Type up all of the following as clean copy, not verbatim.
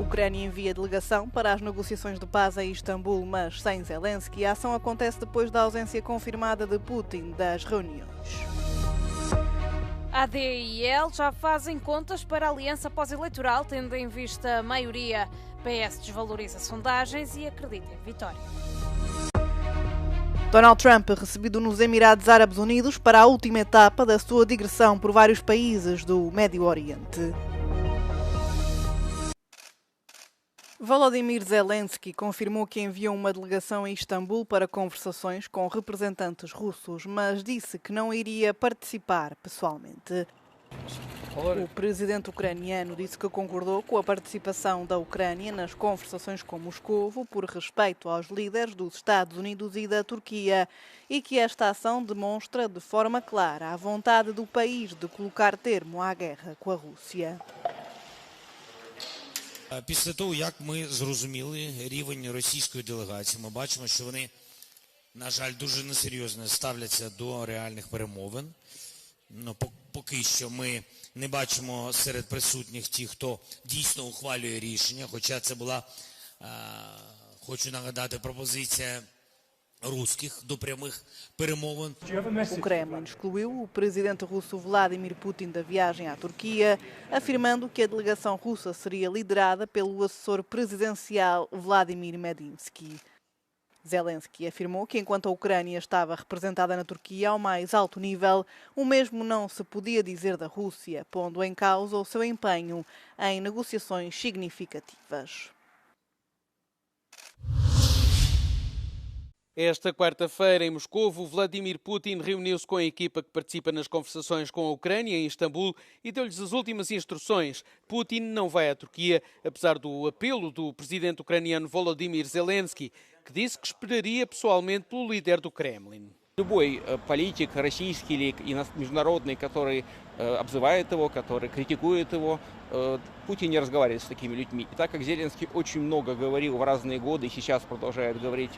Ucrânia envia delegação para as negociações de paz em Istambul, mas sem Zelensky. A ação acontece depois da ausência confirmada de Putin das reuniões. AD e IL já fazem contas para a aliança pós-eleitoral, tendo em vista a maioria. PS desvaloriza sondagens e acredita em vitória. Donald Trump recebido nos Emirados Árabes Unidos para a última etapa da sua digressão por vários países do Médio Oriente. Volodymyr Zelensky confirmou que enviou uma delegação a Istambul para conversações com representantes russos, mas disse que não iria participar pessoalmente. O presidente ucraniano disse que concordou com a participação da Ucrânia nas conversações com Moscovo por respeito aos líderes dos Estados Unidos e da Turquia e que esta ação demonstra de forma clara a vontade do país de colocar termo à guerra com a Rússia. Після того, як ми зрозуміли рівень російської делегації, ми бачимо, що вони, на жаль, дуже несерйозно ставляться до реальних перемовин. Поки що ми не бачимо серед присутніх ті, хто дійсно ухвалює рішення, хоча це була, хочу нагадати, пропозиція русских до прямих перемовин. O Kremlin excluiu o presidente russo Vladimir Putin da viagem à Turquia, afirmando que a delegação russa seria liderada pelo assessor presidencial Vladimir Medinsky. Zelensky afirmou que enquanto a Ucrânia estava representada na Turquia ao mais alto nível, o mesmo não se podia dizer da Rússia, pondo em causa o seu empenho em negociações significativas. Esta quarta-feira, em Moscovo, Vladimir Putin reuniu-se com a equipa que participa nas conversações com a Ucrânia em Istambul e deu-lhes as últimas instruções. Putin não vai à Turquia, apesar do apelo do presidente ucraniano Volodymyr Zelensky, que disse que esperaria pessoalmente pelo líder do Kremlin. Любой политик, российский или международный, который обзывает его, который критикует его, Путин не разговаривает с такими людьми. И так как Зеленский очень много говорил в разные годы и сейчас продолжает говорить,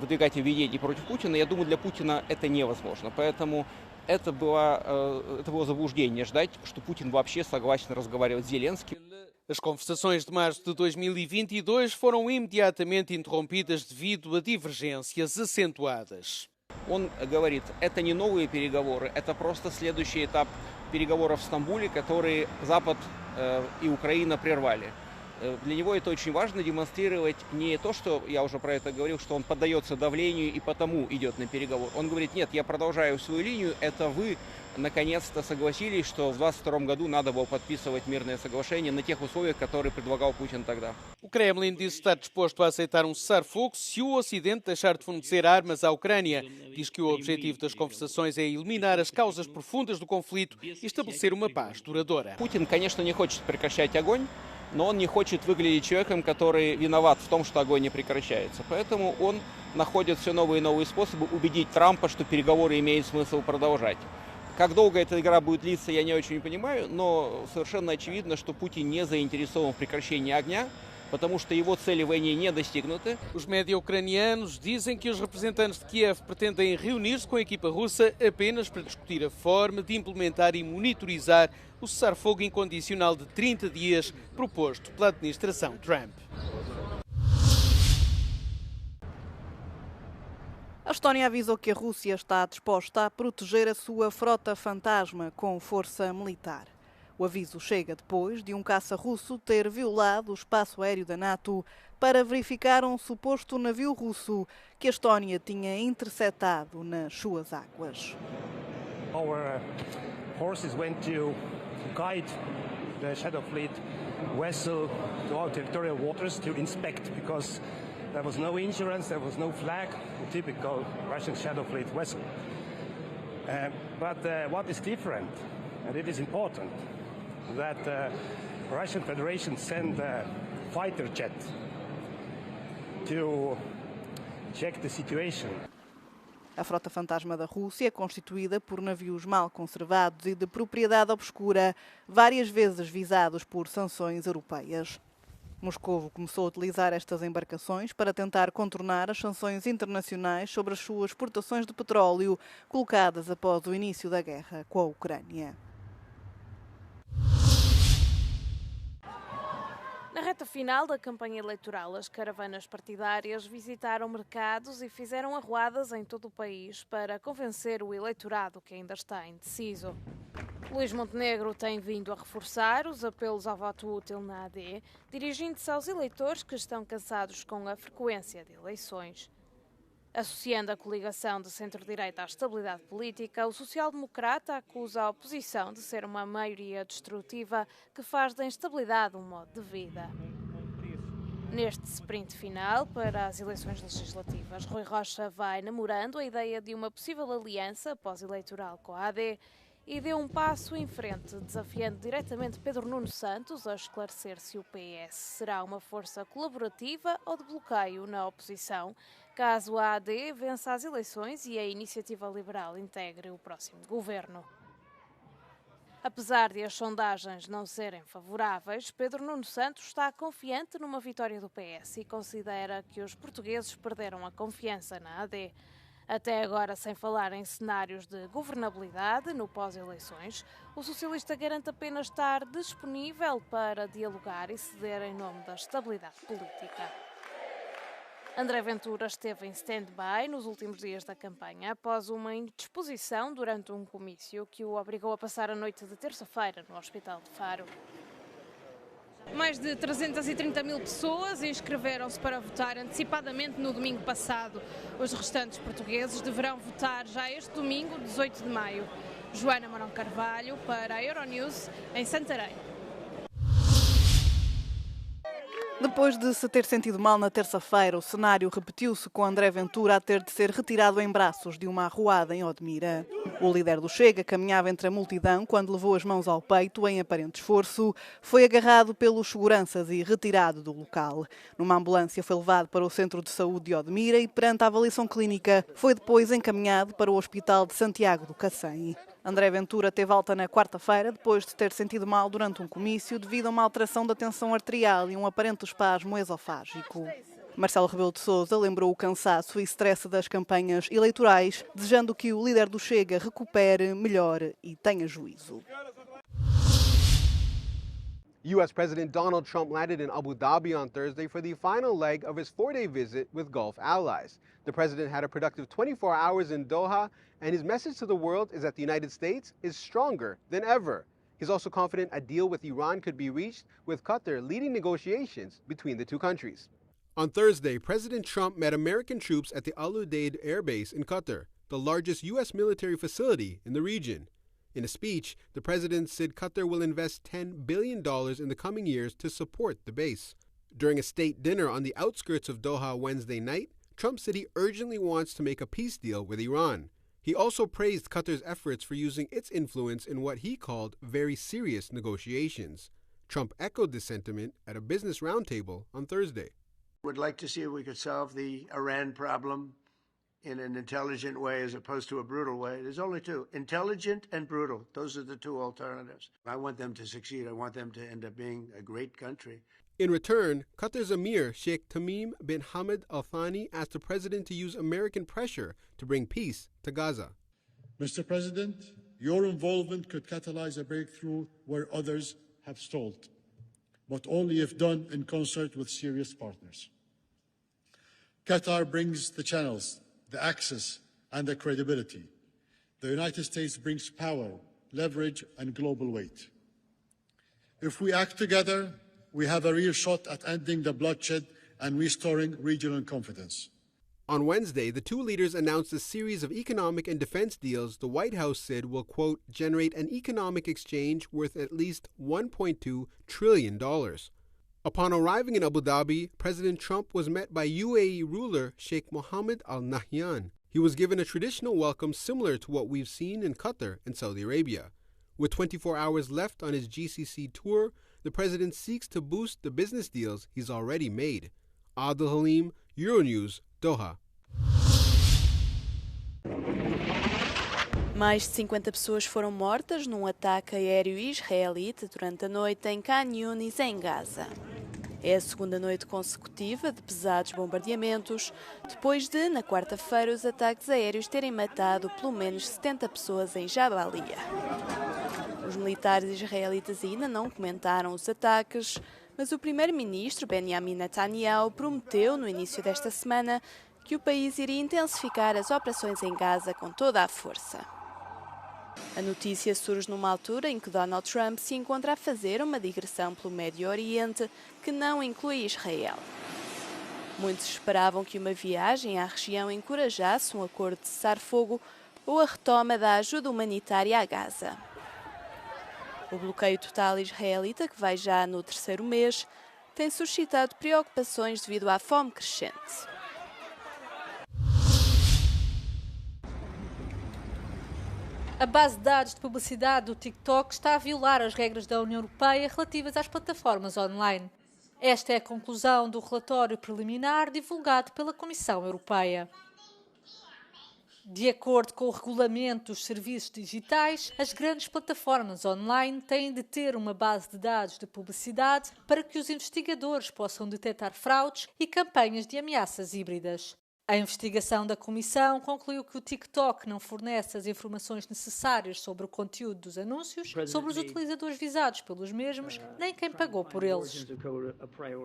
выдвигать обвинения против Путина, я думаю, для Путина это невозможно. Поэтому это было заблуждение ждать, что Путин вообще согласен разговаривать с Зеленским. As conversações de março de 2022 foram imediatamente interrompidas devido a divergências acentuadas. Он говорит, это не новые переговоры, это просто следующий этап переговоров в Стамбуле, которые Запад и Украина прервали. Для него это очень важно демонстрировать не то, что я уже про это говорил, что он поддается давлению и потому идет на переговоры. Он говорит, нет, я продолжаю свою линию, это вы наконец-то согласились, что в 2022 году надо было подписывать мирное соглашение на тех условиях, которые предлагал Путин тогда. O Kremlin disse estar disposto a aceitar um cessar-fogo se o Ocidente deixar de fornecer armas à Ucrânia. Diz que o objetivo das conversações é eliminar as causas profundas do conflito e estabelecer uma paz duradoura. Путин, конечно, не хочет прекращать огонь, но он не хочет выглядеть человеком, который виноват в том, что огонь не прекращается. Поэтому он находит все новые и новые способы убедить Трампа, что переговоры имеет смысл продолжать. Как долго эта игра будет длиться, я не очень понимаю, но совершенно очевидно, что Путин не заинтересован в прекращении огня, потому что его цели в войне не достигнуты. Os média ucranianos dizem que os representantes de Kiev pretendem reunir-se com a equipa russa apenas para discutir a forma de implementar e monitorizar o cessar-fogo incondicional de 30 dias proposto pela administração Trump. A Estónia avisou que a Rússia está disposta a proteger a sua frota fantasma com força militar. O aviso chega depois de um caça russo ter violado o espaço aéreo da NATO para verificar um suposto navio russo que a Estónia tinha interceptado nas suas águas. Our forces went to guide the Shadow Fleet vessel to our territorial waters to inspect because there was no insurance, there was no flag, a typical Russian Shadow Fleet vessel. But what is different, and it is important, that the Russian Federation sent a fighter jet to check the situation. A frota fantasma da Rússia é constituída por navios mal conservados e de propriedade obscura, várias vezes visados por sanções europeias. Moscovo começou a utilizar estas embarcações para tentar contornar as sanções internacionais sobre as suas exportações de petróleo colocadas após o início da guerra com a Ucrânia. Na reta final da campanha eleitoral, as caravanas partidárias visitaram mercados e fizeram arruadas em todo o país para convencer o eleitorado que ainda está indeciso. Luís Montenegro tem vindo a reforçar os apelos ao voto útil na AD, dirigindo-se aos eleitores que estão cansados com a frequência de eleições. Associando a coligação de centro-direita à estabilidade política, o social-democrata acusa a oposição de ser uma maioria destrutiva que faz da instabilidade um modo de vida. Neste sprint final para as eleições legislativas, Rui Rocha vai namorando a ideia de uma possível aliança pós-eleitoral com a AD e deu um passo em frente, desafiando diretamente Pedro Nuno Santos a esclarecer se o PS será uma força colaborativa ou de bloqueio na oposição, caso a AD vença as eleições e a Iniciativa Liberal integre o próximo governo. Apesar de as sondagens não serem favoráveis, Pedro Nuno Santos está confiante numa vitória do PS e considera que os portugueses perderam a confiança na AD. Até agora, sem falar em cenários de governabilidade no pós-eleições, o socialista garante apenas estar disponível para dialogar e ceder em nome da estabilidade política. André Ventura esteve em stand-by nos últimos dias da campanha após uma indisposição durante um comício que o obrigou a passar a noite de terça-feira no Hospital de Faro. Mais de 330 mil pessoas inscreveram-se para votar antecipadamente no domingo passado. Os restantes portugueses deverão votar já este domingo, 18 de maio. Joana Marão Carvalho, para a Euronews, em Santarém. Depois de se ter sentido mal na terça-feira, o cenário repetiu-se com André Ventura a ter de ser retirado em braços de uma arruada em Odmira. O líder do Chega caminhava entre a multidão quando levou as mãos ao peito em aparente esforço. Foi agarrado pelos seguranças e retirado do local. Numa ambulância foi levado para o Centro de Saúde de Odmira e, perante a avaliação clínica, foi depois encaminhado para o Hospital de Santiago do Cacém. André Ventura teve alta na quarta-feira, depois de ter sentido mal durante um comício devido a uma alteração da tensão arterial e um aparente espasmo esofágico. Marcelo Rebelo de Sousa lembrou o cansaço e stress das campanhas eleitorais, desejando que o líder do Chega recupere, melhore e tenha juízo. U.S. President Donald Trump landed in Abu Dhabi on Thursday for the final leg of his 4-day visit with Gulf allies. The president had a productive 24 hours in Doha, and his message to the world is that the United States is stronger than ever. He's also confident a deal with Iran could be reached, with Qatar leading negotiations between the two countries. On Thursday, President Trump met American troops at the Al Udeid Air Base in Qatar, the largest U.S. military facility in the region. In a speech, the president said Qatar will invest $10 billion in the coming years to support the base. During a state dinner on the outskirts of Doha Wednesday night, Trump said he urgently wants to make a peace deal with Iran. He also praised Qatar's efforts for using its influence in what he called very serious negotiations. Trump echoed this sentiment at a business roundtable on Thursday. Would like to see if we could solve the Iran problem in an intelligent way as opposed to a brutal way. There's only two, intelligent and brutal. Those are the two alternatives. I want them to succeed. I want them to end up being a great country. In return, Qatar's Emir Sheikh Tamim bin Hamad Al Thani asked the president to use American pressure to bring peace to Gaza. Mr. President, your involvement could catalyze a breakthrough where others have stalled, but only if done in concert with serious partners. Qatar brings the channels, the access, and the credibility. The United States brings power, leverage, and global weight. If we act together, we have a real shot at ending the bloodshed and restoring regional confidence. On Wednesday, the two leaders announced a series of economic and defense deals the White House said will, quote, generate an economic exchange worth at least $1.2 trillion. Upon arriving in Abu Dhabi, President Trump was met by UAE ruler Sheikh Mohammed Al Nahyan. He was given a traditional welcome similar to what we've seen in Qatar and Saudi Arabia. With 24 hours left on his GCC tour, the president seeks to boost the business deals he's already made. Adil Halim, Euronews, Doha. Mais de 50 pessoas foram mortas num ataque aéreo israelita durante a noite em Khan Yunis, em Gaza. É a segunda noite consecutiva de pesados bombardeamentos, depois de, na quarta-feira, os ataques aéreos terem matado pelo menos 70 pessoas em Jabalia. Os militares israelitas ainda não comentaram os ataques, Mas o primeiro-ministro Benjamin Netanyahu prometeu no início desta semana que o país iria intensificar as operações em Gaza com toda a força. A notícia surge numa altura em que Donald Trump se encontra a fazer uma digressão pelo Médio Oriente que não inclui Israel. Muitos esperavam que uma viagem à região encorajasse um acordo de cessar-fogo ou a retoma da ajuda humanitária a Gaza. O bloqueio total israelita, que vai já no 3º mês, tem suscitado preocupações devido à fome crescente. A base de dados de publicidade do TikTok está a violar as regras da União Europeia relativas às plataformas online. Esta é a conclusão do relatório preliminar divulgado pela Comissão Europeia. De acordo com o regulamento dos serviços digitais, as grandes plataformas online têm de ter uma base de dados de publicidade para que os investigadores possam detectar fraudes e campanhas de ameaças híbridas. A investigação da Comissão concluiu que o TikTok não fornece as informações necessárias sobre o conteúdo dos anúncios, sobre os utilizadores visados pelos mesmos, nem quem pagou por eles.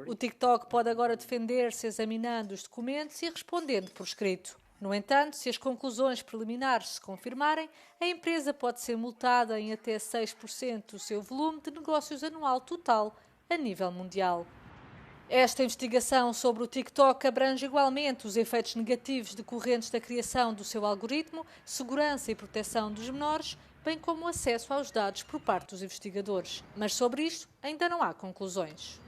O TikTok pode agora defender-se examinando os documentos e respondendo por escrito. No entanto, se as conclusões preliminares se confirmarem, a empresa pode ser multada em até 6% do seu volume de negócios anual total a nível mundial. Esta investigação sobre o TikTok abrange igualmente os efeitos negativos decorrentes da criação do seu algoritmo, segurança e proteção dos menores, bem como o acesso aos dados por parte dos investigadores. Mas sobre isto ainda não há conclusões.